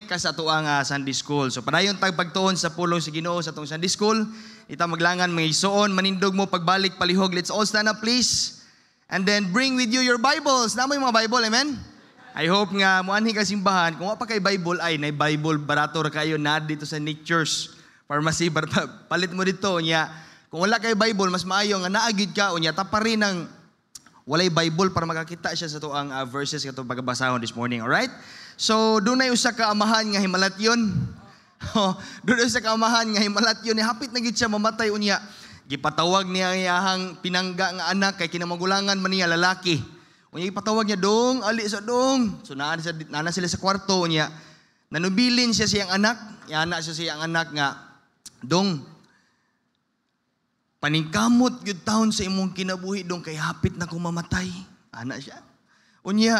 ka sa ato ang Sunday School. So padayon tag pagtuon sa pulong sa Ginoo sa atong Sunday School. Ita maglangan mga isuon, manindog mo pagbalik palihog. Let's all stand up please. And then bring with you your Bibles. Namo yung mga Bible, amen? I hope nga muanhi ka simbahan. Kung wa pa kay Bible ay nay Bible barato ra kayo na dito sa Nature's Pharmacy. Palit mo dito nya. Kung wala kay Bible, mas maayo nga naagid ka unya ta pa rin ng walay Bible para makakita siya sa tuang verses katong pagbasahon this morning, all right? So, doon ay usa ka amahan nga himalatyon. Doon ay usa ka amahan nga himalatyon. Hapit na gid siya mamatay unya. Gipatawag niya ang iyahang pinangga nga anak kay kinamagulangan man niya lalaki. Unya ipatawag niya, "Dong, ali sa dong." So nana sila sa kwarto unya. Nanubilin siya siyang anak. Yana siya siyang anak nga, "Dong, paningkamot gyud taon sa imong kinabuhi dong kay hapit na ko mamatay." Ana siya. Unya,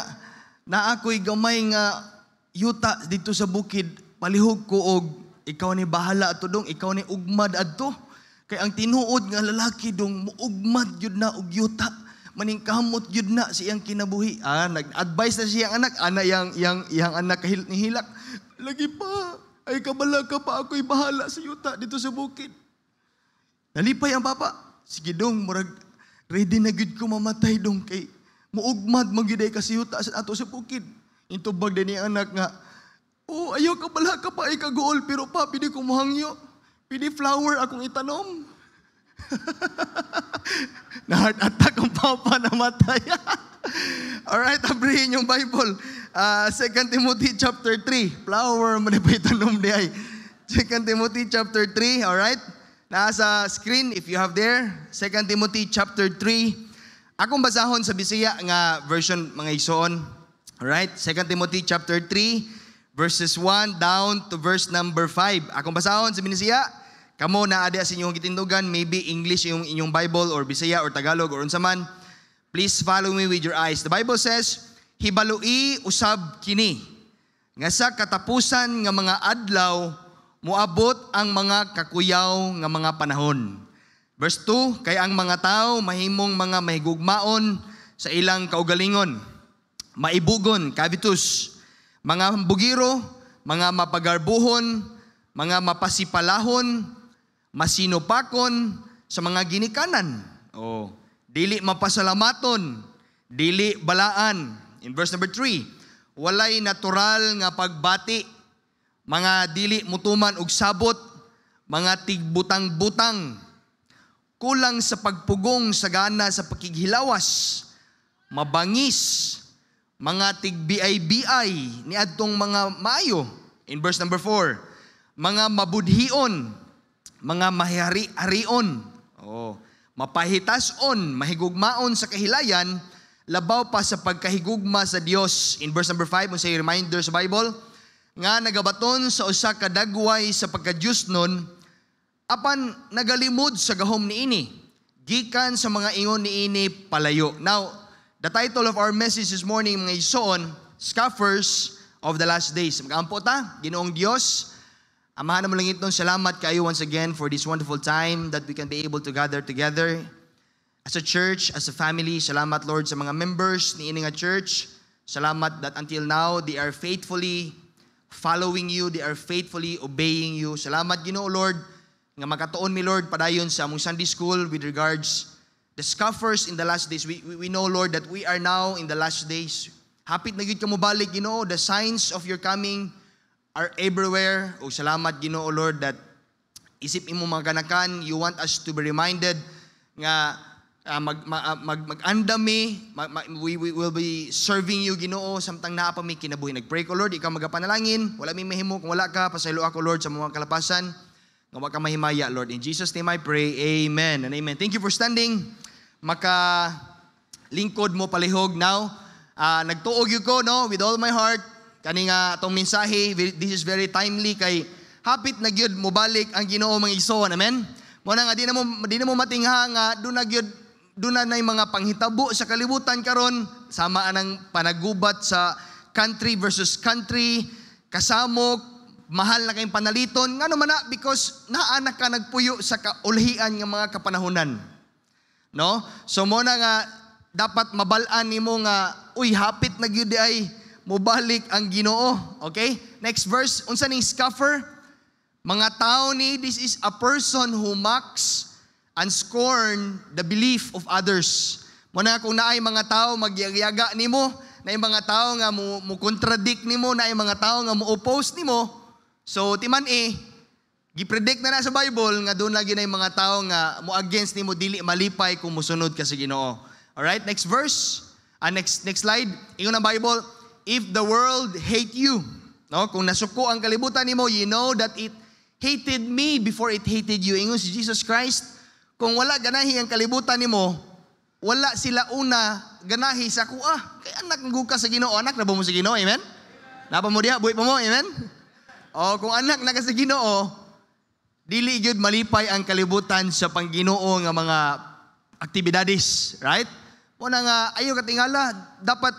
na ako'y gamay nga yuta dito sa bukid, palihog ko og ikaw ni bahala ato dong, ikaw ni ugmad adto. Kay ang tinuod nga lalaki dong muugmad gyud na og yuta, maningkamot gyud na siyang kinabuhi. Nag-advise na siyang anak, yang anak nihilak. "Lagi pa, ay kabala ka pa, ako'y bahala sa yuta dito sa bukid." Nalipay ang papa. "Sige dong, murag ready na gyud ko mamatay dong kay muugmad magiday kasiyuta sa ato sa bukid." Intubag din ni anak nga, "Oh, ayaw ka bala ka pa ay kagool, pero pa, pidi ko muhangyo. Pidi flower akong itanom." Na-heart attack ang papa, namatay. Alright, abrihin yung Bible. 2 Timothy chapter 3. Flower, manipay itanom di ay. 2 Timothy chapter 3, alright? Nasa screen, if you have there. 2 Timothy chapter 3. Akong basahon sa Bisaya nga version mga isuon. Alright? 2 Timothy chapter 3 verses 1 down to verse number 5. Akong basahon sa Bisaya. Kamo na adi sa inyong gitindugan, maybe English yung inyong Bible or Bisaya or Tagalog or unsa man. Please follow me with your eyes. The Bible says, "Hibalui usab kini nga sa katapusan nga mga adlaw muabot ang mga kakuyaw nga mga panahon." Verse 2, "Kay ang mga tao mahimong mga mahigugmaon sa ilang kaugalingon, maibugon, kabitus, mga bugiro, mga mapagarbuhon, mga mapasipalahon, masinupakon sa mga ginikanan." Dili mapasalamaton, dili balaan. In verse number 3, "Walay natural nga pagbati, mga dili mutuman og sabot, mga tigbutang-butang, kulang sa pagpugong sa gana sa pakighilawas, mabangis, mga tigbiay-biay ni adtong mga maayo." In verse number 4, "Mga mabudhion, mga mahihari-harion, mapahitason, mahigugmaon sa kahilayan, labaw pa sa pagkahigugma sa Dios." In verse number 5, kung say reminder sa Bible, "Nga nagabaton sa usa ka dagway sa pagkadyusnon, apan nagalimod sa gahom niini, gikan sa mga ingon niini palayo." Now, the title of our message this morning, mga isuon, "Scoffers of the Last Days." Mag-ampo ta, Ginoong Dios, amahan mo lang itong salamat kayo once again for this wonderful time that we can be able to gather together as a church, as a family. Salamat, Lord, sa mga members ni ining church. Salamat that until now, they are faithfully following you, they are faithfully obeying you. Salamat, Ginoo, Lord, nga makatuon mi, Lord, padayon sa among Sunday School with regards the scoffers in the last days. We know, Lord, that we are now in the last days. Hapit na gyud ka mo balik, Ginoo. The signs of your coming are everywhere. Salamat, Ginoo, Lord, that isip imo mga kanakan, you want us to be reminded nga mag-andami, we will be serving you, Ginoo, samtang naa pa mi kinabuhi. Nagpray ko, Lord, ikaw magapanalangin, wala mi mahimo, kung wala ka, pasaylo ako, Lord, sa mga kalapasan, nga wag ka mahimaya, Lord. In Jesus' name I pray, amen and amen. Thank you for standing. Lingkod mo palihog now. Nagtuog yun ko, no, with all my heart, kani nga itong mensahe, this is very timely kay hapit na gyud mobalik ang Ginoo mga igsoon. Amen? Muna nga, di na mo matingha nga, doon na yung mga panghitabo sa kalibutan karon, sama anang panagubat sa country versus country, kasamok, mahal na kayong panaliton. Nga naman na, because naanak ka nagpuyo sa kaulhian ng mga kapanahunan. No? So muna nga, dapat mabalaan nimo nga, uy, hapit na gyud ay mobalik ang Ginoo. Okay? Next verse, unsa ning scoffer? Mga tao ni, this is a person who mocks and scorn the belief of others. Muna kung naay mga tao magyayaga nimo, naay mga tao nga mo contradict nimo, naay mga tao nga mo oppose nimo. So timan gipredict na sa Bible nga doon lagi na yung mga tao nga mo against nimo dili malipay kung musunod ka sa Ginoo. Alright, next verse. Next slide. Ingon ang Bible, if the world hate you, no? Kung nasuko ang kalibutan nimo, you know that it hated me before it hated you. Ingon si Jesus Christ, kung wala ganahi ang kalibutan nimo, wala sila una ganahi sa kuha. Kay anak ng guka sa Ginoo, anak na ba mo sa Ginoo? Amen? Napa mo diha, buhi pa mo, amen? O kung anak na ka sa Ginoo, dili gyud malipay ang kalibutan sa pangginoo nga mga aktibidades, right? Muna nga ayo katingala, dapat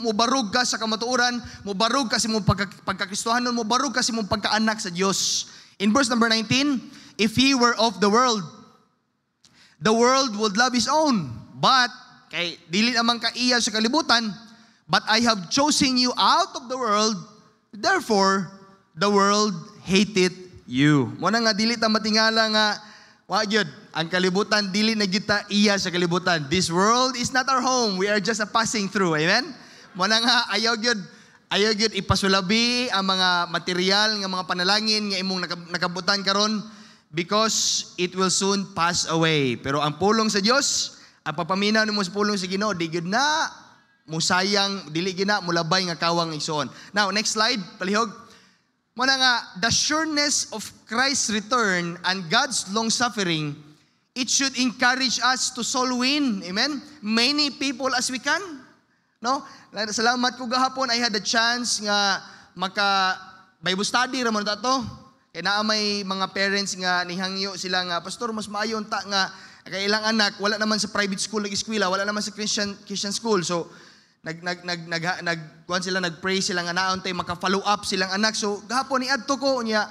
mo barug ka sa kamatuoran, mo barug ka sa mong pagkakristohanon, mo barug ka sa mong pagkaanak sa Dios. In verse number 19, if he were of the world would love his own. But kay dili naman ka iya sa kalibutan, but I have chosen you out of the world, therefore the world hated you. Muna nga dili ta matingala nga wa gyud ang kalibutan dili na gyud ta iya sa kalibutan. This world is not our home. We are just a passing through. Amen. Muna nga ayaw gyud ipasulabi ang mga material nga mga panalangin nga imong nakabutan karon because it will soon pass away. Pero ang pulong sa Dios, ang papaminaw nimo sa pulong sa Ginoo, di gyud na musayang, dili gyud na mulabay nga kawang igsoon. Now, next slide, palihog. Muna nga, the sureness of Christ's return and God's long-suffering, it should encourage us to soul win. Amen? Many people as we can. No? Salamat ko gahapon, I had a chance nga Bible study ramon ta to. Kaya naa may mga parents nga nihangyo sila nga, Pastor, mas maayon ta nga kay ilang anak, wala naman sa private school nag-eskwela, wala naman sa Christian school. So, nag-pray sila nga naon tay maka-follow up silang anak. So gahapon ni adto ko niya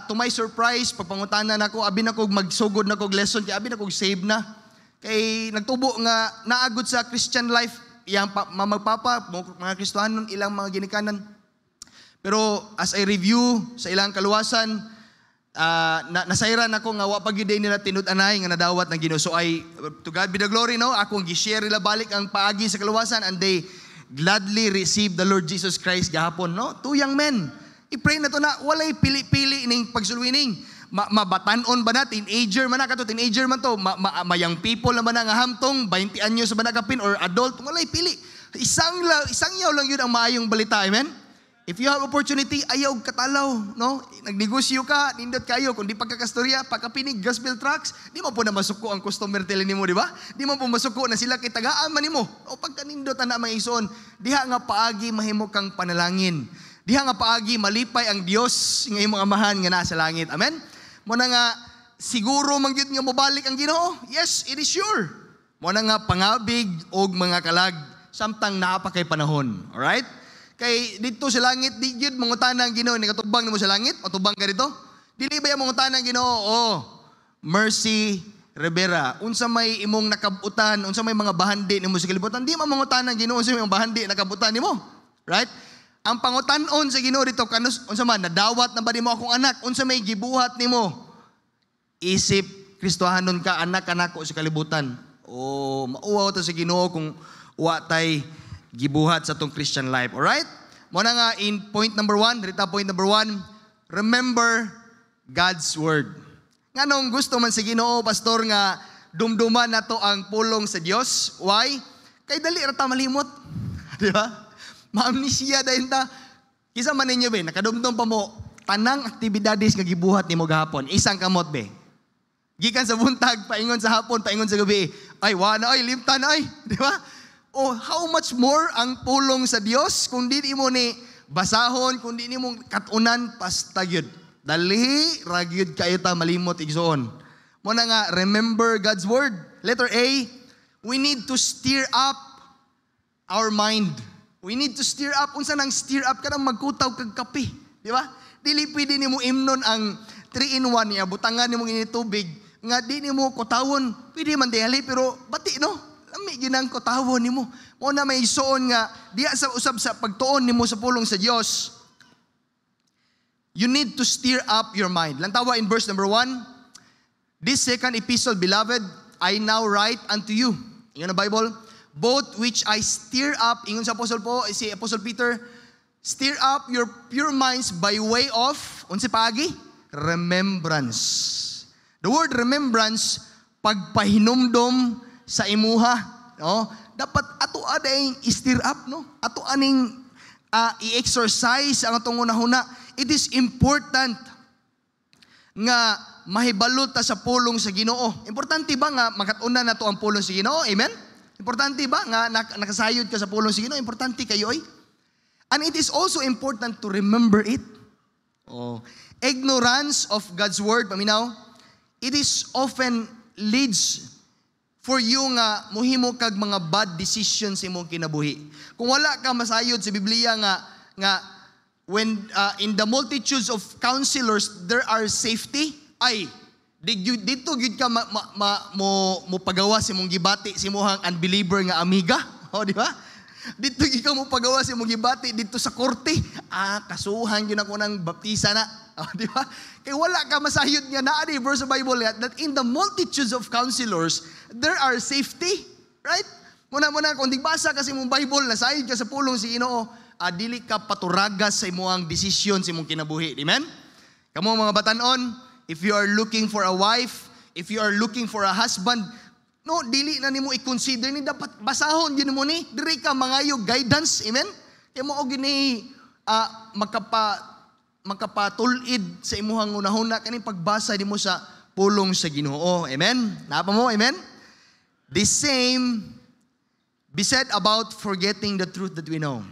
to my surprise pagpangutanan nako abi na kog magsugod na kog lesson kay abi na kog save na. Kay nagtubo nga naagud sa Christian life iyang magpapa mga Kristohanon ilang mga ginikanan. Pero as I review sa ilang kaluwasan nasayran ako nga wa pa gyud nila tinud-anay nga nadawat ng Ginoo. So to God be the glory, no? Akong gi-share nila balik ang paagi sa kaluwasan and they gladly receive the Lord Jesus Christ gahapon, no? Two young men. I-pray na to na walay pili-pili ning pagsulwining. Mabatanon ba na teenager man na kato teenager man to, mayang people na man nga hamtong 20 anyos ba na kapin or adult, walay pili. Isang yaw lang yun ang maayong balita, amen? If you have opportunity, ayaw katalaw, no? Nagnegosyo ka, nindot kayo, kung di pagkakastorya, pagkapinig gospel tracks, di mo po na masuko ang customer tele nimo, di ba? Di mo po masuko na sila kay tagaan man nimo. O pagkanindot na mga ison, diha nga paagi mahimo kang panalangin. Diha nga paagi malipay ang Dios nga imong amahan nga nasa langit. Amen? Muna nga siguro mangyud nga mobalik ang Ginoo. Yes, it is sure. Muna nga pangabig og mga kalag samtang naa pa kay panahon. All right? Kay dito sa langit, di gyud mangutana ang Ginoo, ni katubang nimo sa langit, o tubang ka dito? Dili ba mangutana ang Ginoo? Oh, Mercy Rivera, unsa may imong nakabutan, unsa may mga bahandi nimo sa kalibutan, di mangutana ang Ginoo unsa may mga bahandi nakabutan nimo. Right? Ang pangutan-on sa Ginoo dito kanus unsa man nadawat na ba nimo akong anak, unsa may gibuhat nimo? Isip Kristohanon ka, anak kanako sa kalibutan. Oh, mauwaw ta sa Ginoo kung wa tay gibuhat sa tong Christian life. Alright? Muna nga in point number 1, point number 1, remember God's Word. Nganong gusto man sa Ginoo, Pastor, nga dumduman na to ang pulong sa Dios? Why? Kay dali ra ta malimot. Di ba? Maamnesia dahil ta. Kisa man ninyo be, nakadumdum pa mo, tanang aktibidades nga gibuhat nimo gahapon. Isang kamot be. Gikan sa buntag, paingon sa hapon, paingon sa gabi. Ay, wala ay, limtan ay. Di ba? Oh, how much more ang pulong sa Dios kung di mo ni basahon, kung di mo katunan pasta gyud. Dali ra gyud kayo ta malimot igsoon. Muna nga remember God's word. Letter A, we need to stir up our mind. We need to stir up. Unsa nang stir up ka nang magkutaw kag kape, di ba? Dili pwede nimo imnon ang 3-in-1 niya, butangan nimo ini tubig nga di nimo kutawon. Pwede man dihali pero bati no. Lami ginang ko tawon nimo. Mo na may isuon nga diya sa usab sa pagtuon nimo sa pulong sa Dios. You need to stir up your mind. Lantawa in verse number 1, this second epistle, beloved, I now write unto you. Ingon ang Bible, both which I stir up, ingon sa Apostle po, si Apostle Peter, stir up your pure minds by way of, unsi paagi? Remembrance. The word remembrance, pagpahinumdom sa imuha. No? Dapat ato aday i-stir up, no? Ato aning i-exercise ang atong unahuna. It is important nga mahibalot ta sa pulong sa Ginoo. Importante ba nga makatuna nato ang pulong sa Ginoo? Amen? Importante ba nga nakasayod ka sa pulong sa Ginoo? Importante kayo ay. And it is also important to remember it. Oh, ignorance of God's word, paminaw, it is often leads for you nga muhimo kag mga bad decisions sa imong kinabuhi. Kung wala ka masayod sa Biblia nga when in the multitudes of counselors there are safety, ay dito gid ka mo pagawa sa imong gibati sa imong unbeliever nga amiga. O di ba? Dito gid ka mo pagawa sa imong gibati dito sa korte. Kasuhan gyud ako ng baptisa na. O di ba? Kay wala ka masayod nga naa di verse of Bible that in the multitudes of counselors there are safety, right? Muna kung digbasa ka sa imong Bible, nasayod ka sa pulong si Ginoo, dili ka paturagas sa imong desisyon sa imong kinabuhi. Amen? Kamo mga batan-on, if you are looking for a wife, if you are looking for a husband, no, dili na nimo i-consider ni dapat basahon yun mo ni, diri ka mangayo guidance. Amen? Kaya mo og gini makapatulid sa imuhang unahuna kani pagbasa nimo sa pulong sa Ginoo. Amen? Napa mo? Amen? The same be said about forgetting the truth that we know.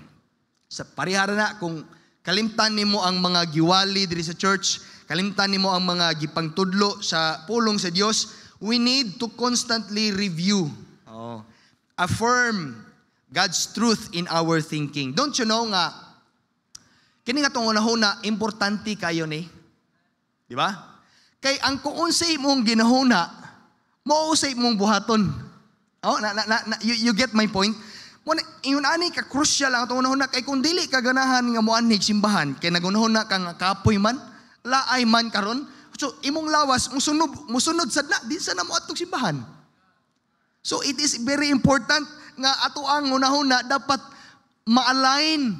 Sa parihara na kung kalimtan nimo ang mga giwali diri sa church, kalimtan nimo ang mga gipangtudlo sa pulong sa Dios, we need to constantly review, affirm God's truth in our thinking. Don't you know nga kini nga tong unahuna importante kayo ni, di ba? Kay ang kung unsay mong ginahuna, mao usay mong buhaton. You get my point? Muna, ingon ani ka crucial ang itong unahuna, kay kung dili ka ganahan nga muanhig simbahan, kay nagunahuna ka nga kapoy man, laay man karon, so imong lawas, musunod sad na, di sa na mo atong simbahan. So it is very important nga ato ang unahuna dapat ma-align,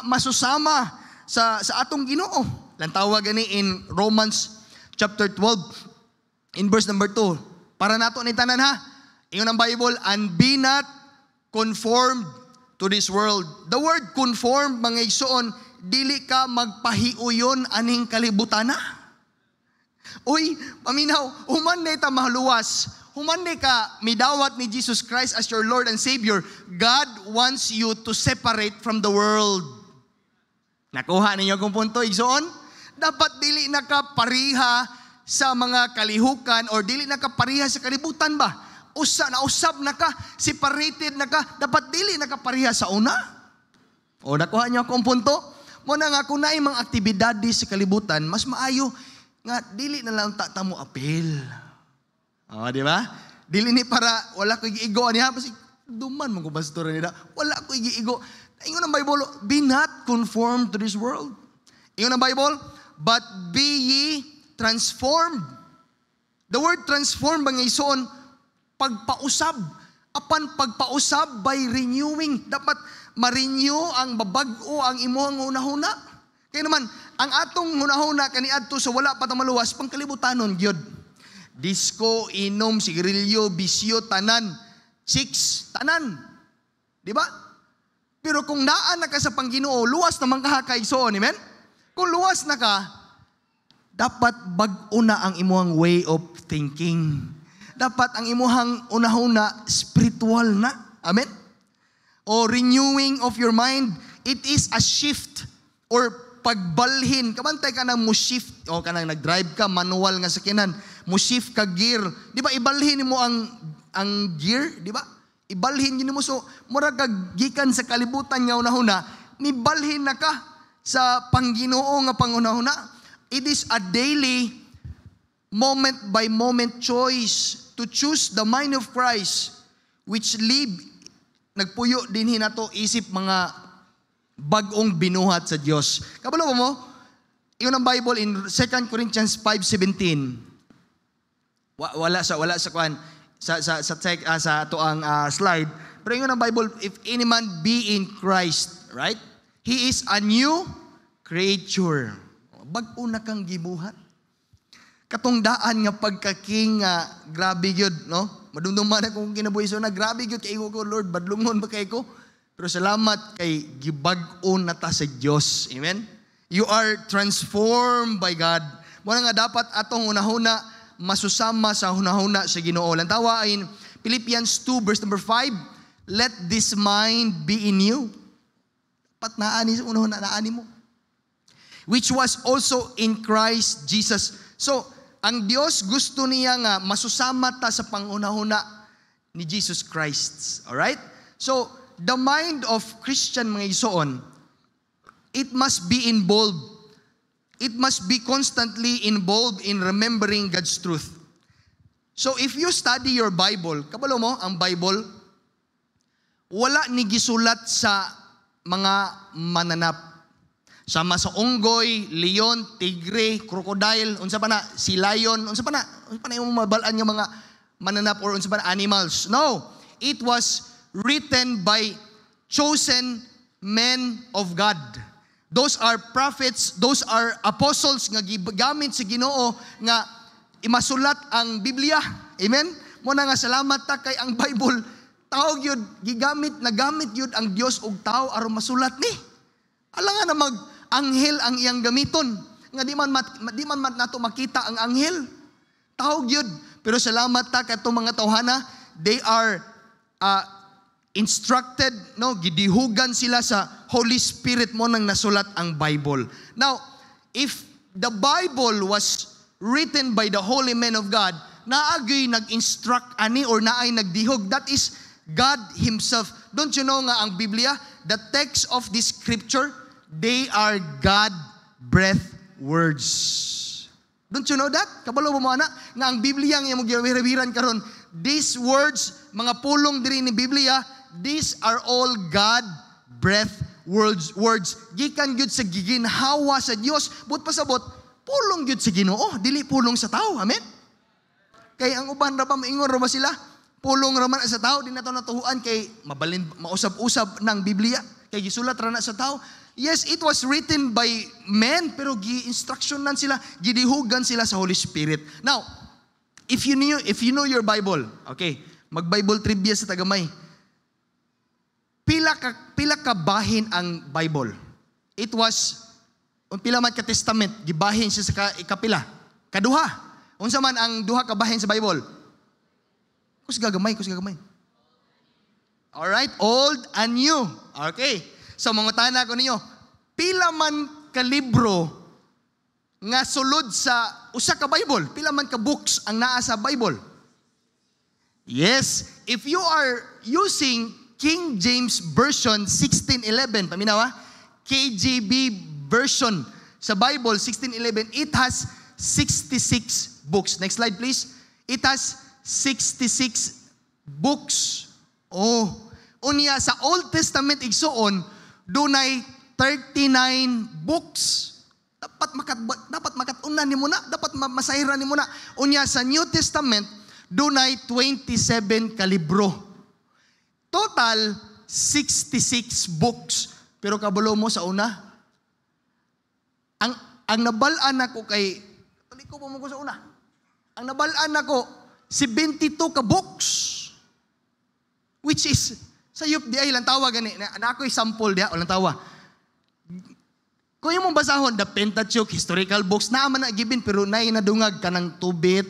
masusama sa atong Ginoo. Lantawa gani in Romans chapter 12, in verse number 2, para nato ni tanan ha, ingon ang Bible, and be not conformed to this world. The word conformed, mga igsoon, dili ka magpahiuyon aning kalibutan na. Uy, paminaw, human na ita mahaluwas, human na ka midawat ni Jesus Christ as your Lord and Savior, God wants you to separate from the world. Nakuha ninyo kung punto, igsoon? Dapat dili na ka pariha sa mga kalihukan or dili na ka pariha sa kalibutan ba? Usab na ka, separated na ka, dapat dili na ka pariha sa una. O nakuha niyo akong punto? Muna nga kung naay mga aktibidades sa kalibutan, mas maayo nga dili na lang mo apel. O, di ba? Dili ni para wala ko igiigo niya, kasi duman mo ko pastor nila. Wala ko igiigo. Ingon ang Bible, be not conformed to this world. Ingon ang Bible, but be ye transformed. The word transform bang ison pagpausab. Apan pagpausab by renewing. Dapat ma-renew ang babag-o ang imuhang hunahuna. Kaya naman, ang atong hunahuna kaniadto sa wala pa tamaluwas, pangkalibutanon gyud. Disco, inom, sigarilyo, bisyo, tanan, chicks, tanan. Di ba? Pero kung daan na ka sa Pangginoo, luwas naman kahakay so, amen? Kung luwas na ka, dapat bag-o na ang imuhang way of thinking. Dapat ang imuhang unahuna spiritual na. Amen? O renewing of your mind, it is a shift or pagbalhin. Kabantay ka nang mo shift, o ka nang nag-drive ka, manual nga sakinan, mo shift ka gear. Di ba, ibalhin mo ang gear, di ba? Ibalhin yun mo. So, mura gikan sa kalibutan nga unahuna, nibalhin na ka sa Pangginoo nga pangunahuna. It is a daily, moment-by-moment choice to choose the mind of Christ, which live nagpuyo din hinato isip mga bagong binuhat sa Dios. Kabalo mo, iyon ang Bible in 2 Corinthians 5:17. Wala sa kuan sa tuang slide. Pero iyon ang Bible, if any man be in Christ, right? He is a new creature. Bag-o na kang gibuhat. Katungdaan nga pagkaking grabe gyud, no? Madumduman akong kinabuhi so na grabe gyud kay ko, Lord, badlungon ba kay ko? Pero salamat kay gibag-o na ta sa Dios. Amen. You are transformed by God. Mo nga dapat atong hunahuna masusama sa hunahuna sa Ginoo. Lantawa in Philippians 2 verse number 5, let this mind be in you. Dapat naani sa unahuna naani mo. Which was also in Christ Jesus. So, ang Dios gusto niya nga masusama ta sa pangunahuna ni Jesus Christ. Alright? So, the mind of Christian mga isoon, it must be involved. It must be constantly involved in remembering God's truth. So, if you study your Bible, kabalo mo, ang Bible, wala ni gisulat sa mga mananap. Sama sa unggoy, leon, tigre, crocodile, unsa pa na, si lion, unsa pa na yung mabalaan yung mga mananap or unsa pa na animals. No, it was written by chosen men of God. Those are prophets, those are apostles nga gigamit sa Ginoo nga imasulat ang Biblia. Amen? Muna nga salamat ta kay ang Bible tawag yun, nagamit yun ang Dios og tao aron masulat ni. Alangan na mag-anghel ang iyang gamiton. Nga di man nato makita ang anghel. Tawag yun. Pero salamat ta katong mga tawhana, they are instructed, no, gidihugan sila sa Holy Spirit mo nang nasulat ang Bible. Now, if the Bible was written by the holy men of God, naagay nag-instruct ani or naay nagdihog, that is God Himself. Don't you know nga ang Biblia, the text of this scripture, they are God-breathed words. Don't you know that? Kabalo mo ana nga ang Biblia nga mo giwirawiran karon, these words, mga pulong diri ni Biblia, these are all God-breathed words. Gikan gyud sa giginhawa sa Dios, but pasabot pulong gyud sa Ginoo, dili pulong sa tao. Amen. Kay ang uban ra ba maingon ra ba sila? Pulong ra man sa tao, di na to natuhuan kay mabalin mausab-usab ng Biblia, kay gisulat ra na sa tao. Yes, it was written by men, pero gi-instructionan sila, gidihugan sila sa Holy Spirit. Now, if you know your Bible, okay, mag-Bible trivia sa tagamay. Pila ka bahin ang Bible? It was pila man ka testament, gibahin siya sa ikapila. Kaduha. Unsa man ang duha ka bahin sa Bible? Kus gagamay. Alright, old and new. Okay. So mga tana ko ninyo, pila man ka libro nga sulod sa usa ka Bible? Pila man ka books ang naa sa Bible? Yes, if you are using King James Version 1611, paminawa, KJV version sa Bible 1611, it has 66 books. Next slide please. It has 66 books. Oh, unya sa Old Testament igsuon dunay 39 books. Dapat makatunan nimo na, dapat masayran nimo na. Unya sa New Testament dunay 27 ka libro. Total 66 books. Pero kabalo mo sa una, ang nabalaan nako kay tuliko po mo ko sa una. Ang nabalaan nako 72 ka books, which is sayop di ay lang tawa gani na ako'y sample dia o lang tawa. Kung yung mong basahon the Pentateuch, historical books naa man na given, pero nay nadungag ka ng tubit.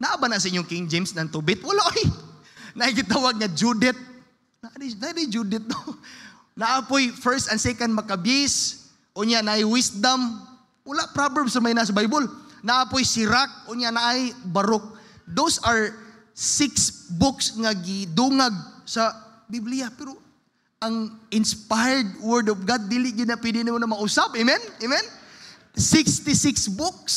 Naa ba na sa inyong King James ng tubit? Wala oy. Naigitawag nga Judith. Naay Judith no. Naapoy 1st and 2nd Maccabees, unya naay wisdom. Wala Proverbs sa may nasa Bible. Naapoy Sirach, unya naay Baruch. Those are 6 books nga gidungag sa Biblia. Pero ang inspired word of God, dili gyud na pwede mo na mausap. Amen? Amen? 66 books.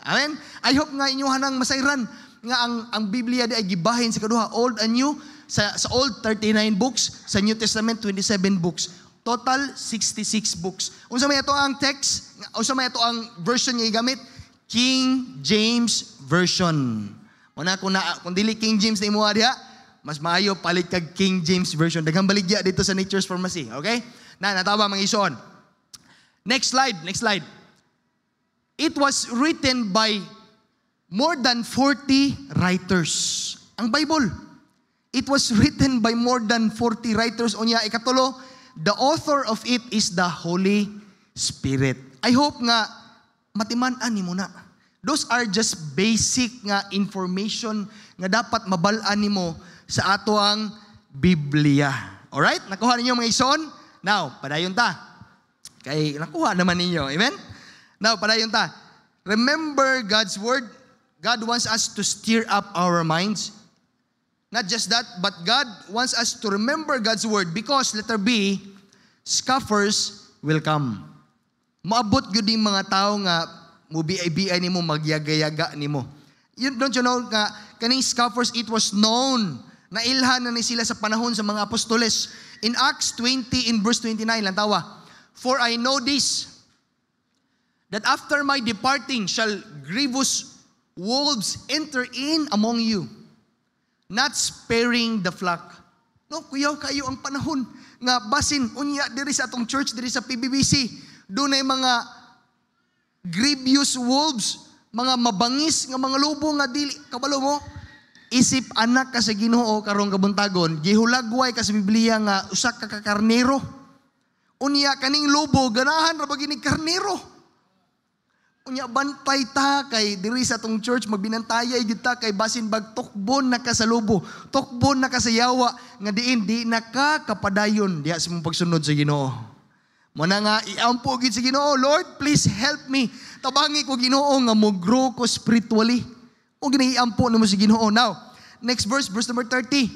Amen? I hope nga inyo hanang masayran nga ang Biblia di ay gibahin sa kaduha, old and new. Sa Old, 39 books. Sa New Testament, 27 books. Total, 66 books. Unsa may ito ang text, unsa may ito ang version niya igamit? King James Version. Muna, kung dili King James na imuha diha, mas maayo palit kag King James Version. Daghang baligya dito sa Nature's Pharmacy. Okay? Natawa mga ison. Next slide. It was written by more than 40 writers. Ang Bible, it was written by more than 40 writers. Unya, ikatulo, the author of it is the Holy Spirit. I hope nga matiman-an nimo na. Those are just basic nga information nga dapat mabalaan nimo sa ato ang Biblia. Alright? Nakuha ninyo mga ison? Now, padayon ta. Kay nakuha naman ninyo. Amen? Now, padayon ta. Remember God's word. God wants us to stir up our minds. Not just that, but God wants us to remember God's word because, letter B, scoffers will come. Maabot yun yung mga tao nga mubi-ay nimo, magyaga-yaga nimo. Don't you know, kaning scoffers, it was known na ilhan na ni sila sa panahon sa mga apostoles. In Acts 20, in verse 29, lantawa, for I know this, that after my departing shall grievous wolves enter in among you, not sparing the flock. No, kuyaw kayo ang panahon nga basin unya diri sa atong church, diri sa PBBC, dunay mga grievous wolves, mga mabangis nga mga lobo nga dili kabalo mo. Isip anak ka sa Ginoo karong kabuntagon, gihulagway ka sa Biblia nga usa ka karnero. Unya kaning lobo ganahan ra ba gining karnero. Unya bantay ta kay diri sa tong church magbinantayay gyud ta kay basin bag tukbon na ka sa lobo, tukbon na ka sa yawa nga diin di na ka kapadayon diha sa mong pagsunod sa Ginoo. Mo na nga iampo gyud sa Ginoo, Lord, please help me. Tabangi ko Ginoo nga mo grow ko spiritually. O giniampo nimo sa Ginoo. Now, next verse number 30.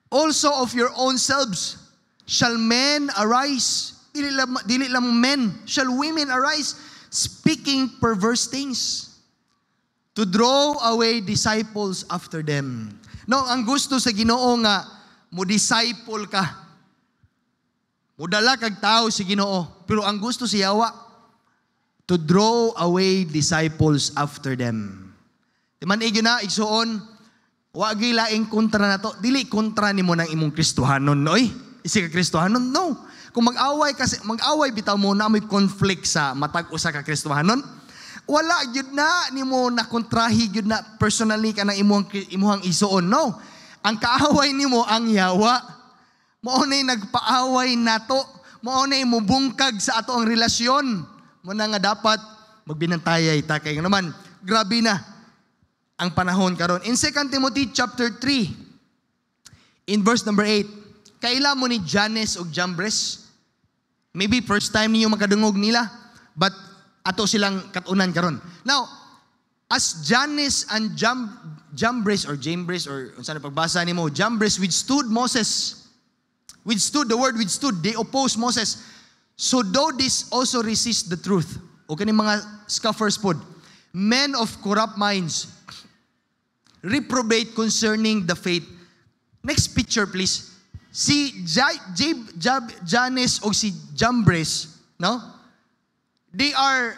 Also of your own selves shall men arise. Dili lang men, shall women arise, speaking perverse things, to draw away disciples after them. No, ang gusto sa Ginoo nga mo disciple ka. Mudala kag tao sa Ginoo, pero ang gusto sa Yawa to draw away disciples after them. Timan igyo na igsuon, wa gyud laing kontra nato, dili kontra nimo nang imong Kristohanon, noy. Isi ka Kristohanon, no. Kung mag-away bitaw mo na may conflict sa matag usa ka Kristohanon, wala gyud na nimo na kontrahi gyud na personally ka nang imuhang isuon, no. Ang kaaway nimo ang Yawa. Mao nay nagpaaway nato, mao nay mubungkag sa ato ang relasyon. Mo na nga dapat magbinantayay ta kay naman grabe na ang panahon karon. In 2 Timothy chapter 3 in verse number 8, kaila mo ni Jannes ug Jambres. Maybe first time niyo makadungog nila, but ato silang katunan karon. Now, as Jannes and Jambres or unsa na pagbasa nimo, Jambres withstood Moses. Withstood, the word withstood, they opposed Moses. So though this also resist the truth. O kaning mga scoffers pod, men of corrupt minds, reprobate concerning the faith. Next picture please. Si Jannes o si Jambres, no? They are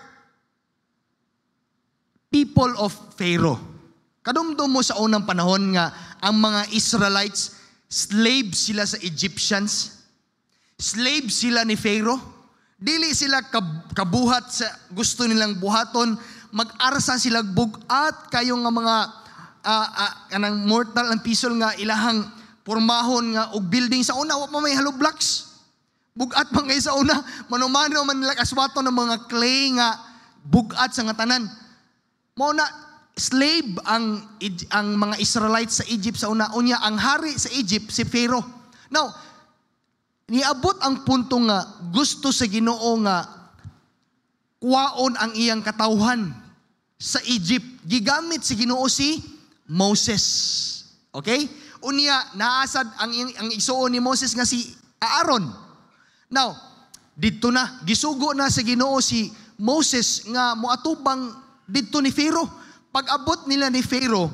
people of Pharaoh. Kadumdum mo sa unang panahon nga ang mga Israelites, slaves sila sa Egyptians. Slave sila ni Pharaoh. Dili sila kabuhat sa gusto nilang buhaton. Mag-arsa sila bugat kayo nga mga kanang mortal ang pisol nga ilahang pormahon nga og building sa una wa pa may hollow blocks. Bugat man kay sa una, manumano man nila aswato ng mga clay nga bugat sa nga tanan. Mao na slave ang mga Israelites sa Egypt sa una. Unya ang hari sa Egypt si Pharaoh. Now, niabot ang punto nga gusto sa Ginoo nga kuwaon ang iyang katawhan sa Egypt. Gigamit si Ginoo si Moses. Okay? Unya naasad ang isuon ni Moses nga si Aaron. Now, dito na gisugo na sa Ginoo si Moses nga moatubang dito ni Pharaoh. Pag abot nila ni Pharaoh,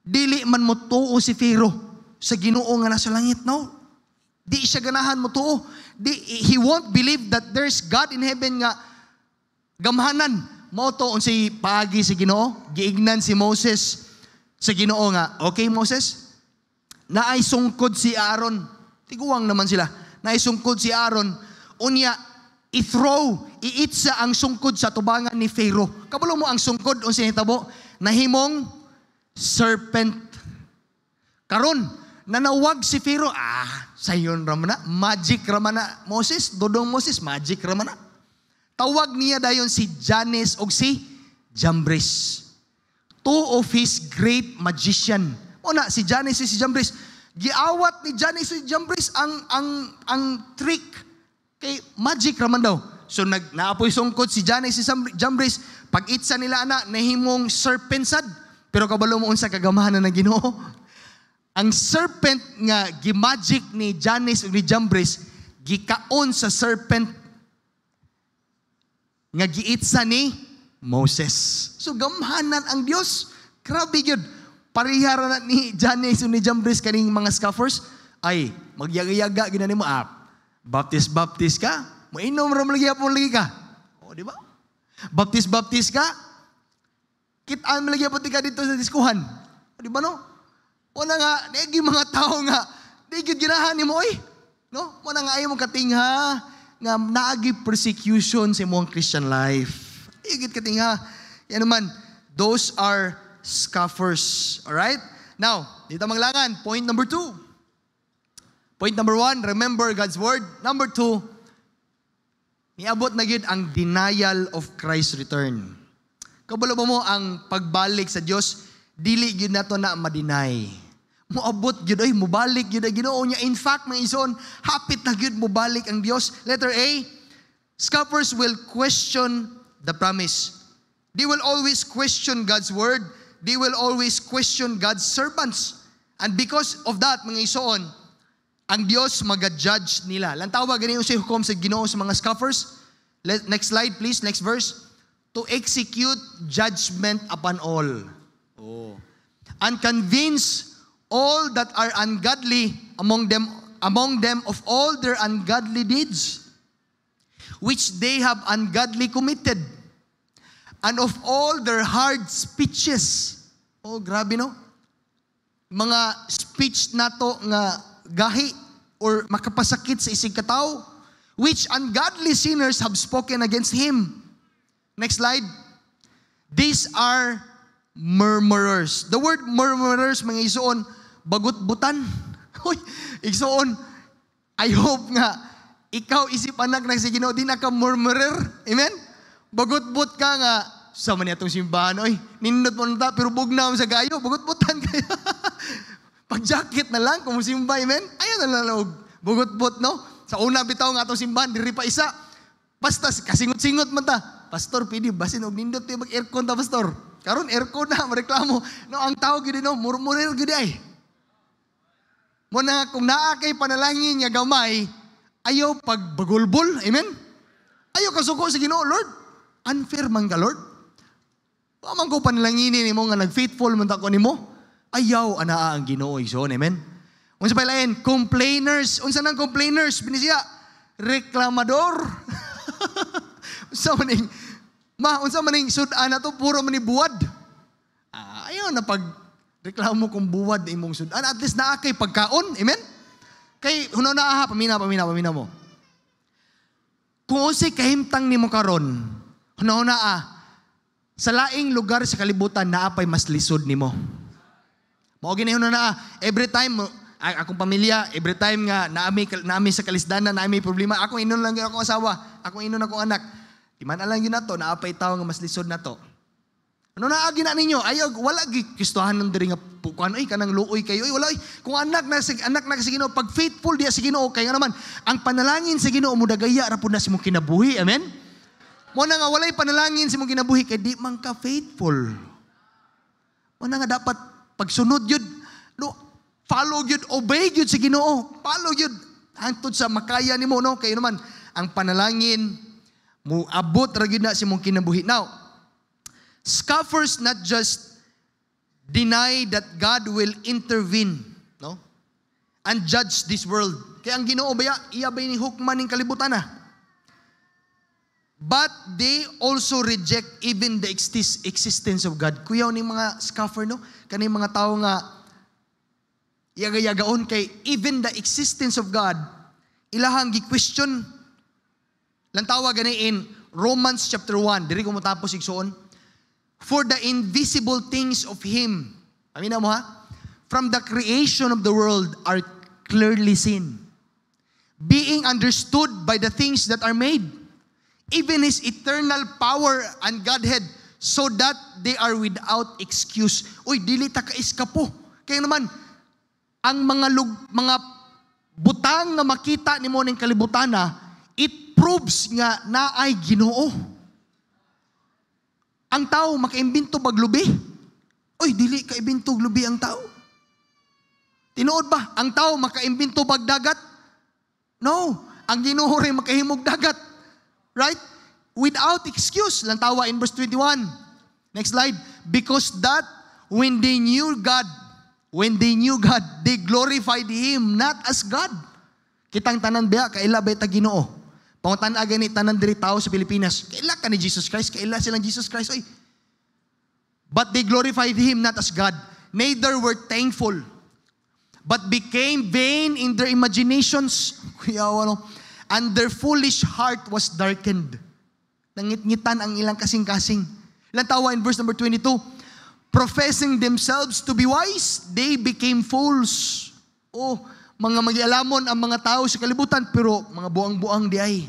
dili man mo tuo si Pharaoh sa Ginoo nga nasa langit, no? Di siya ganahan mo tuo. He won't believe that there's God in heaven nga gamhanan. Mao to unsay paagi si Ginoo, giignan si Moses sa Ginoo nga, okay Moses, naay sungkod si Aaron. Tiguang naman sila. Naay sungkod si Aaron, unya iitsa ang sungkod sa tubangan ni Pharaoh. Kabalo mo ang sungkod unsay hitabo? Nahimong serpent. Karon nanawag si Pharaoh, sayon raman na, magic raman na Moses, dodong Moses, magic raman na. Tawag niya dayon si Jannes o si Jambres. Two of his great magician. Una, si Jannes o si Jambres. Giawat ni Jannes o si Jambres ang trick. Kay magic raman daw. So naapoy sungkod si Jannes o si Jambres. Pag-itsa nila nahimong serpent sad. Pero kabalo mo unsa kagamahanan ng Ginoo. Ang serpent nga gimagic ni Jannes o ni Jambres, gikaon sa serpent nga giitsa ni Moses. So gamhanan ang Dios. Grabe yun. Parihara na ni Jannes o ni Jambres kaning mga scoffers. Ay, magyaga-yaga ginani mo. Baptist ka. Mainom ram lagi apon lagi ka. O, di ba? Baptist ka. Kitaan mo lagi apon ka dito sa diskuhan. O, di ba no? O na nga, negi mga tao nga, di ginahan ni mo, no? O na nga ayaw mong katingha, nga naagi persecution sa imong Christian life. Igit katingha. Yan naman, those are scoffers. Alright? Now, dito manglangan, point number 2. Point number 1, remember God's word. Number 2, niabot na gid ang denial of Christ's return. Kabalo mo ang pagbalik sa Dios, dili gyud nato na ma-deny. Moabot gyud ay mobalik gyud ang Ginoo niya. In fact, mga ison, hapit na gyud mobalik ang Dios. Letter A, scoffers will question the promise. They will always question God's word. They will always question God's servants. And because of that, mga ison, ang Dios maga-judge nila. Lantaw ba ganito si hukom sa Ginoo sa mga scoffers? Next slide please, next verse. To execute judgment upon all. And convince all that are ungodly among them of all their ungodly deeds, which they have ungodly committed, and of all their hard speeches. Oh, grabe no? Mga speech nato nga gahi or makapasakit sa isig katao, which ungodly sinners have spoken against Him. Next slide. These are murmurers. The word murmurers, mga isuon, bagut-butan. Igsuon, I hope nga, ikaw isip anak na si Ginoo, di na ka murmurer. Amen? Bagut-but ka nga, sa man itong simbahan, nindot mo na pero bugnaw sa gayo, bagut-butan kayo. Pag-jacket na lang, kung simba, amen? Ayaw na lang, bugut-but, no? Sa una bitaw nga itong simbahan, diri pa isa. Basta, kasingot-singot man ta. Pastor, pwede basin og nindot tayo mag-aircon ta, pastor. Karon aircon na, mareklamo. No, ang tao gini no, murmurer gini ay. Muna kung naa kay panalangin nga gamay, ayaw pagbagulbol, amen? Ayaw kasuko sa Ginoo, Lord. Unfair man ka, Lord. Paman ko panalanginin nimo nga nag-faithful man ta ko nimo. Ayaw anaa ang Ginoo igsoon, amen? Unsa pa lain? Complainers. Unsa nang complainers? Binisya, reklamador. Unsa maning unsa maning sudan ato puro man ni buwad. Ayaw na pag reklamo kung buwad imong sudan. At least naa kay pagkaon, amen? Kay hunaw na pamina mo. Kung unsay kahimtang nimo karon, hunaw na sa laing lugar sa kalibutan naa pay mas lisod nimo. Mao gini hunaw na every time akong pamilya, every time nga naami sa kalisdanan, naami problema, akong inon lang akong asawa, akong inon akong anak. Di man alang yun na to, naapay tao nga mas lisod na to. Ano na agi na ninyo? Ayaw, wala gikistuhan ng diri nga pukuan, kanang luoy kayo, wala, kung anak na sa Ginoo, pag faithful diya sa Ginoo, kaya naman, ang panalangin sa Ginoo, mudagaya, rapod na si mong kinabuhi, amen? Muna nga, walay panalangin si mong kinabuhi, kaya di man ka faithful. Muna nga, dapat, pagsunod yun, follow yun, obey yun sa Ginoo, follow yun, hantod sa makaya ni mo, no? Kaya naman, ang panalangin, muabot ra gyud na si mong kinabuhi. Now, scoffers not just deny that God will intervene, no? And judge this world. Kaya ang Ginoo baya, iya ba ni hukman ning kalibutan na? But they also reject even the existence of God. Kuyaw ni mga scoffer, no? Kani mga tao nga yaga-yagaon kay even the existence of God, ilahang gi-question. Lang tawag gani in Romans chapter 1. Diri ko mo tapos igsuon. For the invisible things of Him, amina mo ha? From the creation of the world are clearly seen, being understood by the things that are made, even His eternal power and Godhead, so that they are without excuse. Uy, dili ta ka-iskapo. Kaya naman, ang mga butang na makita ni mo ng kalibutan na, it proves nga na ay Ginoo. Ang tao makaimbento baglubi. Uy, dili kaimbento lubi ang tao. Tinuod ba? Ang tao makaimbento bagdagat? No. Ang Ginoo rin makahimog dagat. Right? Without excuse. Lang tawa in verse 21. Next slide. Because that when they knew God, they glorified Him not as God. Kitang tanan biya, kaila ba ita Ginoo? Pangutan aga ni tanan diri tao sa Pilipinas. Kaila ka ni Jesus Christ, kaila silang Jesus Christ. Oy. But they glorified Him not as God, neither were thankful, but became vain in their imaginations. And their foolish heart was darkened. Nangit-ngitan ang ilang kasing-kasing. Ilang tawa in verse number 22, professing themselves to be wise, they became fools. Oh, mga magialamon ang mga tao sa kalibutan, pero mga buang-buang di ay.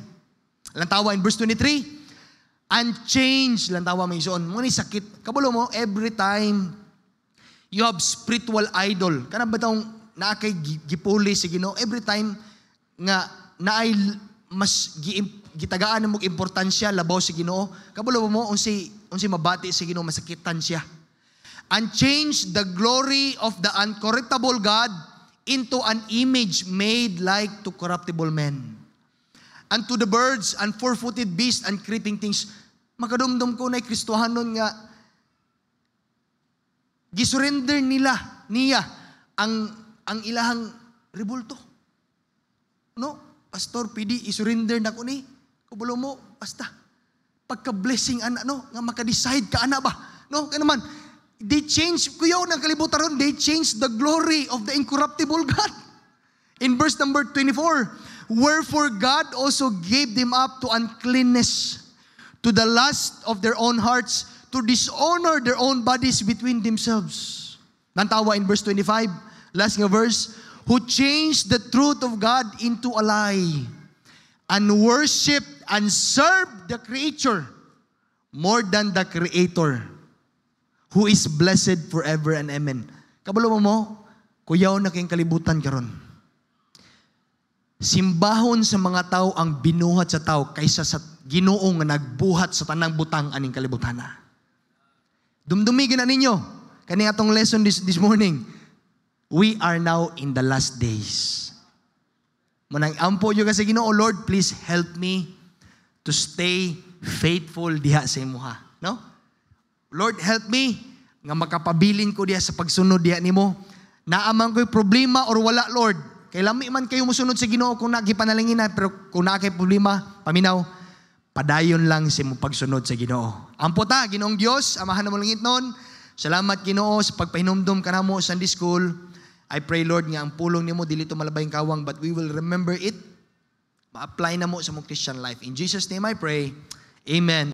Ilang tawa in verse 23, and change. Ilang tawa may ison. Muna sakit. Kabulo mo, every time you have spiritual idol, kana ba taong naakay gipuli si Ginoo, every time nga naay mas gitagaan mo importansya labaw si Ginoo, kabulo mo unsi mabati si Ginoo, masakitan siya. And change the glory of the uncorruptible God into an image made like to corruptible men, and to the birds and four-footed beasts and creeping things. Makadumdum ko na Kristohanon nga gisurrender niya ang ilahang rebulto. No, pastor, pidi isurrender na ko ni. Kubulo mo, basta pagka-blessing ana, no, nga maka-decide ka ana ba? No, kaya naman, they change, kuyaw ng kalibutan ron, they change the glory of the incorruptible God. In verse number 24, wherefore God also gave them up to uncleanness, to the lust of their own hearts, to dishonor their own bodies between themselves. Nantawa in verse 25, last nga verse, who changed the truth of God into a lie, and worship and serve the creature more than the Creator, who is blessed forever and amen. Kabalo mo, kuyaw na kayong kalibutan karon. Simbahon sa mga tao ang binuhat sa tao kaysa sa Ginoo nga nagbuhat sa tanang butang aning kalibutan. Dumdumigin na ninyo. Kani atong lesson this morning. We are now in the last days. Manang ampo yung kasi Ginoo, Lord, please help me to stay faithful diha sa imuha. No? Lord, help me nga makapabilin ko diha sa pagsunod diha nimo. Naaman ko'y problema or wala, Lord. Kay lami man kayo musunod sa Ginoo kung nagipanalangin na, pero kung na kay problema, paminaw, padayon lang sa imong pagsunod sa Ginoo. Ampo ta, Ginoong Dios, amahan na mo langit noon. Salamat Ginoo sa pagpahinumdum kanamo sa Sunday School. I pray, Lord, nga ang pulong nimo dili to malabayng kawang, but we will remember it. Ma-apply na mo sa mong Christian life. In Jesus' name I pray. Amen.